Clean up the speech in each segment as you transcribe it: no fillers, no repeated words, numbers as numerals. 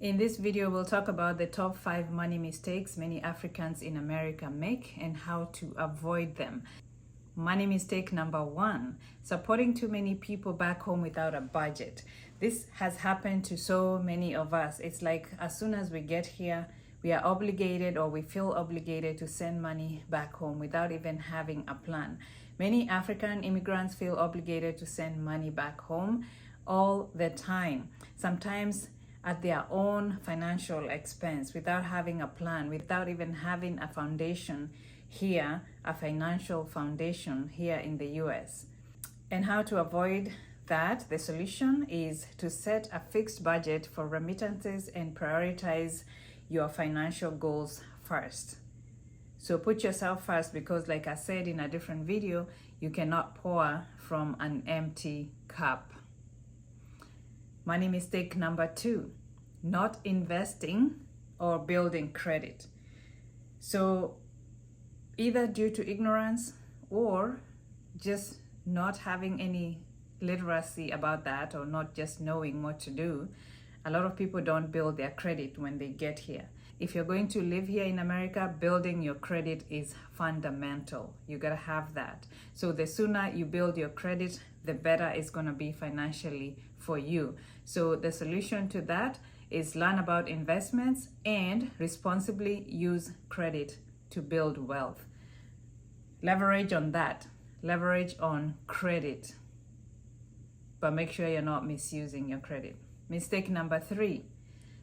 In this video, we'll talk about the top 5 money mistakes many Africans in America make and how to avoid them. Money mistake number 1, supporting too many people back home without a budget. This has happened to so many of us. It's like as soon as we get here, we are obligated or we feel obligated to send money back home without even having a plan. Many African immigrants feel obligated to send money back home all the time, sometimes at their own financial expense, without having a plan, without even having a foundation here, a financial foundation here in the US. And how to avoid that? The solution is to set a fixed budget for remittances and prioritize your financial goals first. So put yourself first, because like I said in a different video, you cannot pour from an empty cup. Money mistake number 2, not investing or building credit. So either due to ignorance or just not having any literacy about that, or not just knowing what to do, a lot of people don't build their credit when they get here. If you're going to live here in America, building your credit is fundamental. You gotta have that. So the sooner you build your credit, the better it's gonna be financially for you. So the solution to that is learn about investments and responsibly use credit to build wealth. Leverage on that. Leverage on credit. But make sure you're not misusing your credit. Mistake number 3,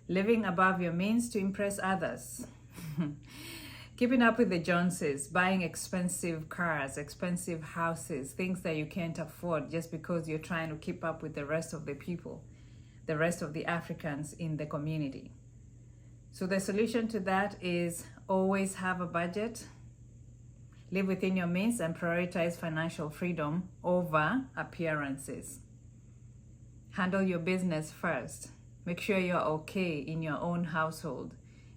living above your means to impress others. Keeping up with the Joneses, buying expensive cars, expensive houses, things that you can't afford just because you're trying to keep up with the rest of the people, the rest of the Africans in the community. So the solution to that is always have a budget, live within your means, and prioritize financial freedom over appearances. Handle your business first. Make sure you're okay in your own household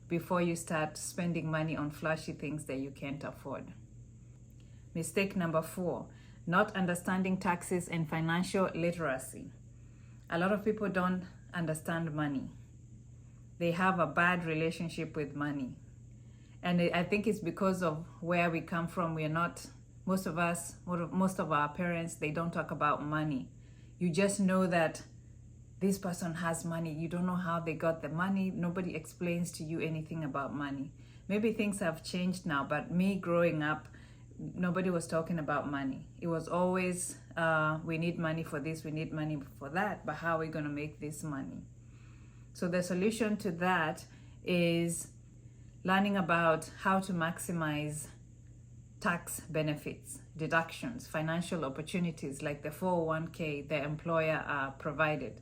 before you start spending money on flashy things that you can't afford. Mistake number 4, not understanding taxes and financial literacy. A lot of people don't understand money. They have a bad relationship with money. And I think it's because of where we come from. We are not, most of our parents, they don't talk about money. You just know that this person has money. You don't know how they got the money. Nobody explains to you anything about money. Maybe things have changed now, but me growing up, nobody was talking about money. It was always, we need money for this, we need money for that, but how are we gonna make this money? So the solution to that is learning about how to maximize tax benefits, deductions, financial opportunities like the 401k the employer provided,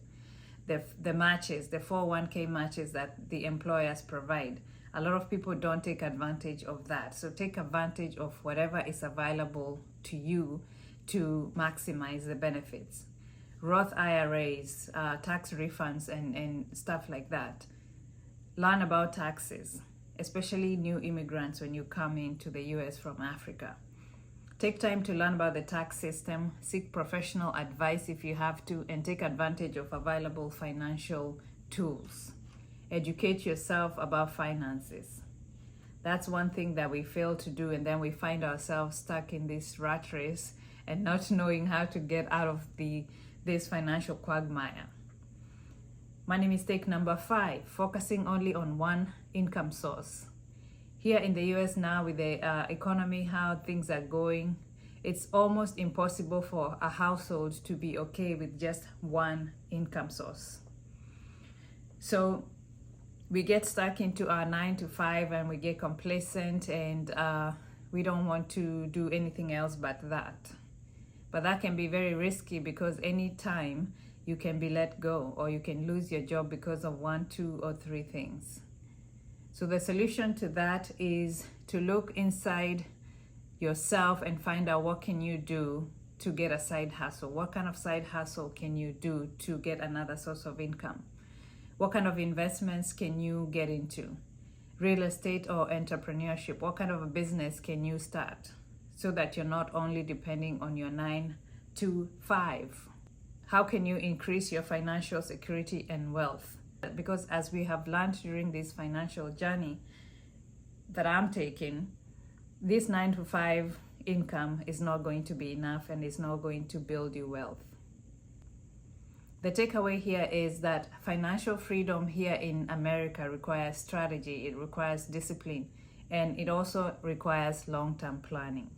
the matches, the 401k matches that the employers provide. A lot of people don't take advantage of that. So take advantage of whatever is available to you to maximize the benefits. Roth IRAs, tax refunds, and stuff like that. Learn about taxes, especially new immigrants when you come into the US from Africa. Take time to learn about the tax system, seek professional advice if you have to, and take advantage of available financial tools. Educate yourself about finances. That's one thing that we fail to do, and then we find ourselves stuck in this rat race and not knowing how to get out of this financial quagmire. Money mistake number 5, focusing only on one income source. Here in the US now, with the economy, how things are going, it's almost impossible for a household to be okay with just one income source. So we get stuck into our 9 to 5 and we get complacent, and we don't want to do anything else but that. But that can be very risky, because any time you can be let go, or you can lose your job because of 1, 2, or 3 things. So the solution to that is to look inside yourself and find out what can you do to get a side hustle. What kind of side hustle can you do to get another source of income? What kind of investments can you get into? Real estate or entrepreneurship? What kind of a business can you start so that you're not only depending on your 9 to 5? How can you increase your financial security and wealth? Because as we have learned during this financial journey that I'm taking, this 9 to 5 income is not going to be enough and is not going to build you wealth. The takeaway here is that financial freedom here in America requires strategy, it requires discipline, and it also requires long-term planning.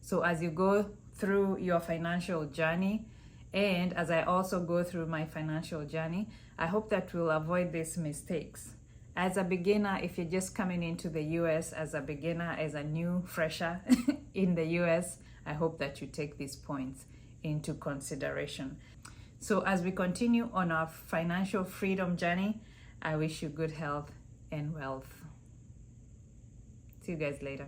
So as you go through your financial journey, and as I also go through my financial journey, I hope that we'll avoid these mistakes. As a beginner, if you're just coming into the US as a beginner, as a new fresher in the US, I hope that you take these points into consideration. So as we continue on our financial freedom journey, I wish you good health and wealth. See you guys later.